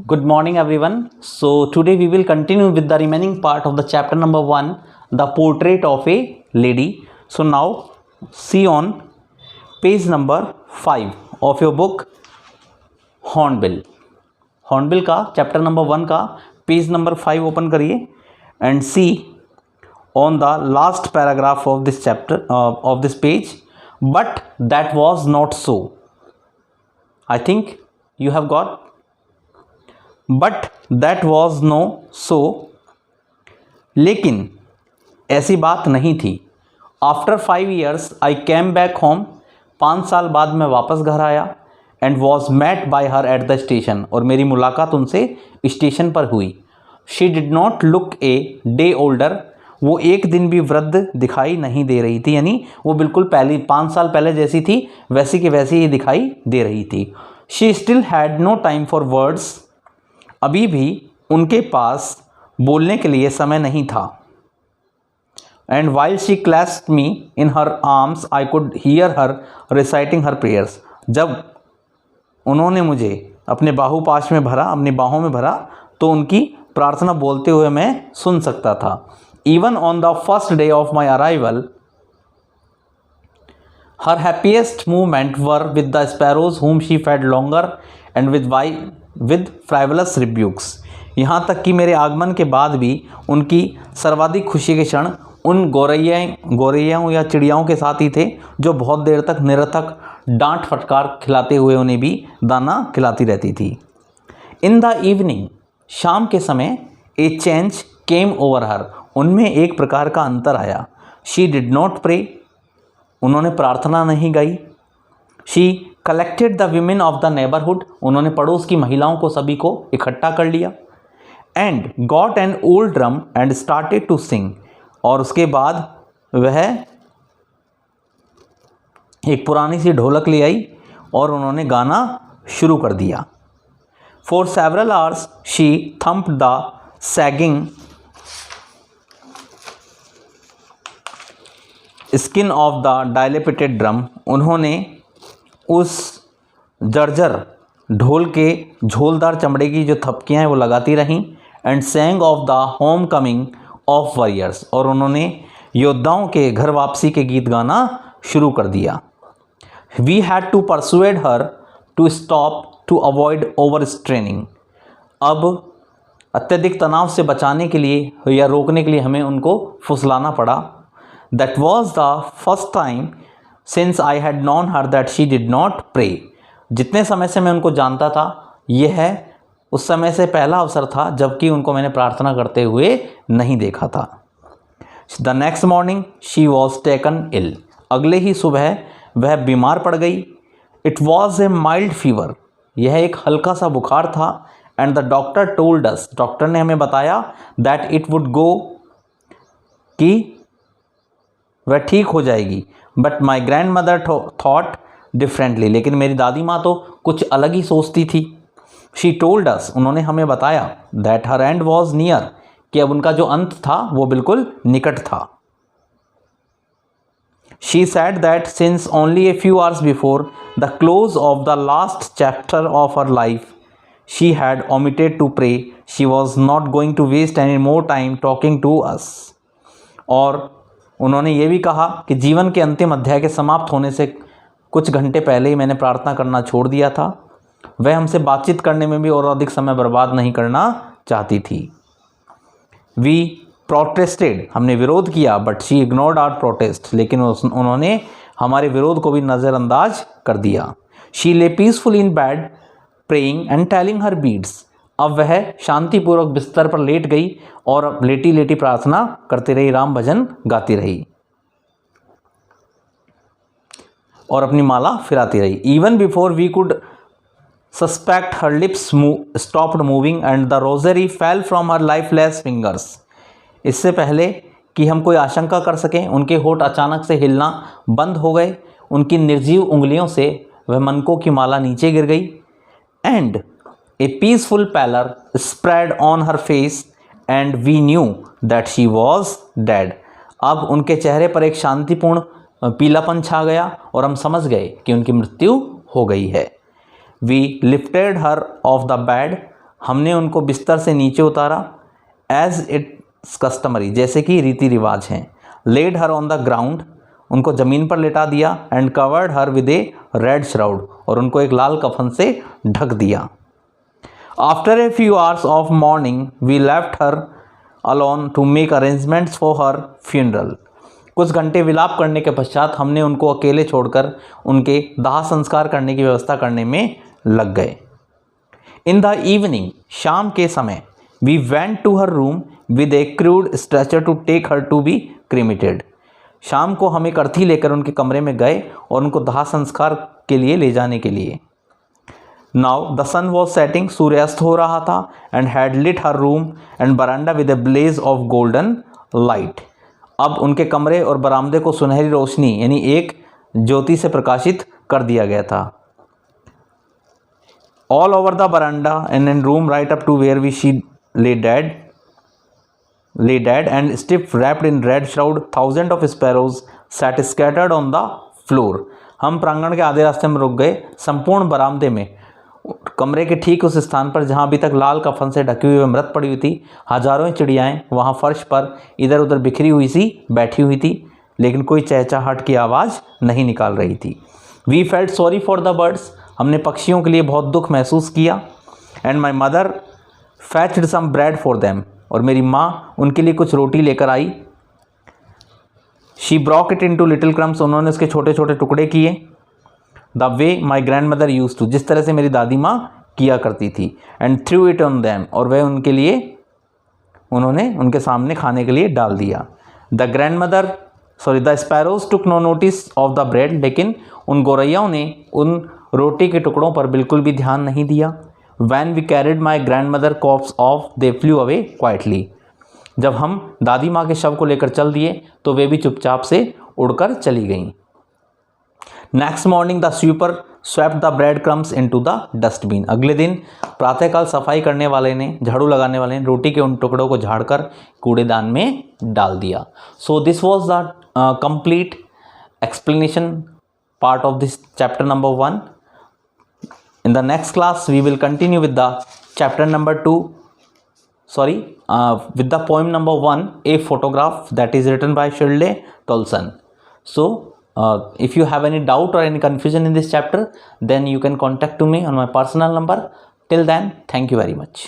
Good morning, everyone. So, today we will continue with the remaining part of the chapter number 1, the portrait of a lady. So, now see on page number 5 of your book Hornbill. Hornbill का chapter number 1 का page number 5 open करिए and see on the last paragraph of this chapter of this page. But that was not so. I think you have got. But that was no so, लेकिन ऐसी बात नहीं थी. After 5 years I came back home. 5 साल बाद मैं वापस घर आया. And was met by her at the station. और मेरी मुलाकात उनसे स्टेशन पर हुई. She did not look a day older. वो एक दिन भी वृद्ध दिखाई नहीं दे रही थी, यानी वो बिल्कुल पहले 5 साल पहले जैसी थी वैसी की वैसी ही दिखाई दे रही थी. She still had no time for words. अभी भी उनके पास बोलने के लिए समय नहीं था. And while she clasped me in her arms I could hear her reciting her prayers. जब उन्होंने मुझे अपने बाहुपाश में भरा, अपनी बाहों में भरा, तो उनकी प्रार्थना बोलते हुए मैं सुन सकता था. Even on the first day of my arrival her happiest movement were with the sparrows whom she fed longer and with frivolous rebukes. यहाँ तक कि मेरे आगमन के बाद भी उनकी सर्वाधिक खुशी के क्षण उन गौरैयाओं या चिड़ियाओं के साथ ही थे जो बहुत देर तक निरर्थक डांट फटकार खिलाते हुए उन्हें भी दाना खिलाती रहती थी. इन द इवनिंग, शाम के समय, ए चेंज केम ओवर हर. उनमें एक प्रकार का अंतर आया. She did not pray. उन्होंने प्रार्थना नहीं गाई. She collected the women of the neighbourhood. उन्होंने पड़ोस की महिलाओं को सभी को इकट्ठा कर लिया. And got an old drum and started to sing. और उसके बाद वह एक पुरानी सी ढोलक ले आई और उन्होंने गाना शुरू कर दिया. For several hours she thumped the sagging skin of the dilapidated drum. उन्होंने उस जर्जर ढोल के झोलदार चमड़े की जो थपकियाँ हैं वो लगाती रहीं. And saying of the home coming of warriors. और उन्होंने योद्धाओं के घर वापसी के गीत गाना शुरू कर दिया. We had to persuade her to stop to avoid over straining. अब अत्यधिक तनाव से बचाने के लिए या रोकने के लिए हमें उनको फुसलाना पड़ा. That was the first time since I had known her that she did not pray. जितने समय से मैं उनको जानता था, यह है उस समय से पहला अवसर था जबकि उनको मैंने प्रार्थना करते हुए नहीं देखा था. The next morning she was taken ill. अगले ही सुबह वह बीमार पड़ गई. It was a mild fever. यह एक हल्का सा बुखार था. And the doctor told us. Doctor ने हमें बताया दैट इट वुड गो, कि वह ठीक हो जाएगी. But my grand mother thought differently. लेकिन मेरी दादी माँ तो कुछ अलग ही सोचती थी. She told us. उन्होंने हमें बताया that her and was near, कि अब उनका जो अंत था वो बिल्कुल निकट था. She said that since only a few hours before the close of the last chapter of her life she had omitted to pray. She was not going to waste any more time talking to us. और उन्होंने ये भी कहा कि जीवन के अंतिम अध्याय के समाप्त होने से कुछ घंटे पहले ही मैंने प्रार्थना करना छोड़ दिया था. वह हमसे बातचीत करने में भी और अधिक समय बर्बाद नहीं करना चाहती थी. We protested. हमने विरोध किया. But she ignored our protest. लेकिन उन्होंने हमारे विरोध को भी नज़रअंदाज कर दिया. शी ले peaceful in bed praying and telling her beads. अब वह शांतिपूर्वक बिस्तर पर लेट गई और लेटी लेटी प्रार्थना करती रही, राम भजन गाती रही और अपनी माला फिराती रही. Even before we could suspect her lips stopped moving and the rosary fell from her lifeless fingers. इससे पहले कि हम कोई आशंका कर सकें, उनके होठ अचानक से हिलना बंद हो गए. उनकी निर्जीव उंगलियों से वह मनकों की माला नीचे गिर गई. And A peaceful pallor spread on her face and we knew that she was dead. अब उनके चेहरे पर एक शांतिपूर्ण पीलापन छा गया और हम समझ गए कि उनकी मृत्यु हो गई है. We lifted her off the bed. हमने उनको बिस्तर से नीचे उतारा, एज इट्स कस्टमरी, जैसे कि रीति रिवाज हैं। Laid her on the ground, उनको ज़मीन पर लेटा दिया। And covered her with a red shroud, और उनको एक लाल कफन से ढक दिया। After a few hours of mourning we left her alone to make arrangements for her funeral. कुछ घंटे विलाप करने के पश्चात हमने उनको अकेले छोड़कर उनके दाह संस्कार करने की व्यवस्था करने में लग गए। इन द इवनिंग, शाम के समय, we went to her room with a crude stretcher to take her to be cremated. शाम को हम एक अर्थी लेकर उनके कमरे में गए और उनको दाह संस्कार के लिए ले जाने के लिए। Now the sun was setting, सूर्यास्त हो रहा था। And had lit her room and veranda with a blaze of golden light. अब उनके कमरे और बरामदे को सुनहरी रोशनी यानी एक ज्योति से प्रकाशित कर दिया गया था। All over the veranda and in room right up to where we she lay dead and stiff wrapped in red shroud, thousands of sparrows sat scattered on the floor। हम प्रांगण के आधे रास्ते में रुक गए। संपूर्ण बरामदे में कमरे के ठीक उस स्थान पर जहां अभी तक लाल कफन से ढकी हुई मृत पड़ी हुई थी, हजारों चिड़ियाएं वहां फर्श पर इधर उधर बिखरी हुई सी बैठी हुई थी, लेकिन कोई चहचहाहट की आवाज़ नहीं निकाल रही थी। We felt sorry for the birds, हमने पक्षियों के लिए बहुत दुख महसूस किया। And my mother fetched some bread for them, और मेरी माँ उनके लिए कुछ रोटी लेकर आई। She broke it into little crumbs, उन्होंने उसके छोटे छोटे टुकड़े किए। The way my grandmother used, to तरह से मेरी दादी माँ किया करती थी। And threw it on them, और वह उनके लिए उन्होंने उनके सामने खाने के लिए डाल दिया। The sparrows took no notice of the bread, लेकिन उन गौरैयाओं ने उन रोटी के टुकड़ों पर बिल्कुल भी ध्यान नहीं दिया। When we carried my grandmother corpse off, they flew away quietly। जब हम दादी माँ के शव को लेकर चल दिए तो वे भी चुपचाप से उड़कर चली गईं। Next morning the sweeper swept the bread crumbs into the dustbin. अगले दिन प्रातःकाल सफाई करने वाले ने, झाड़ू लगाने वाले ने रोटी के उन टुकड़ों को झाड़कर कूड़ेदान में डाल दिया। So this was the complete explanation part of this chapter number 1। In the next class, we will continue with the chapter number 2, with the poem number 1, A Photograph, that is written by Shirley Tolson. So, if you have any doubt or any confusion in this chapter, then you can contact to me on my personal number. Till then, thank you very much.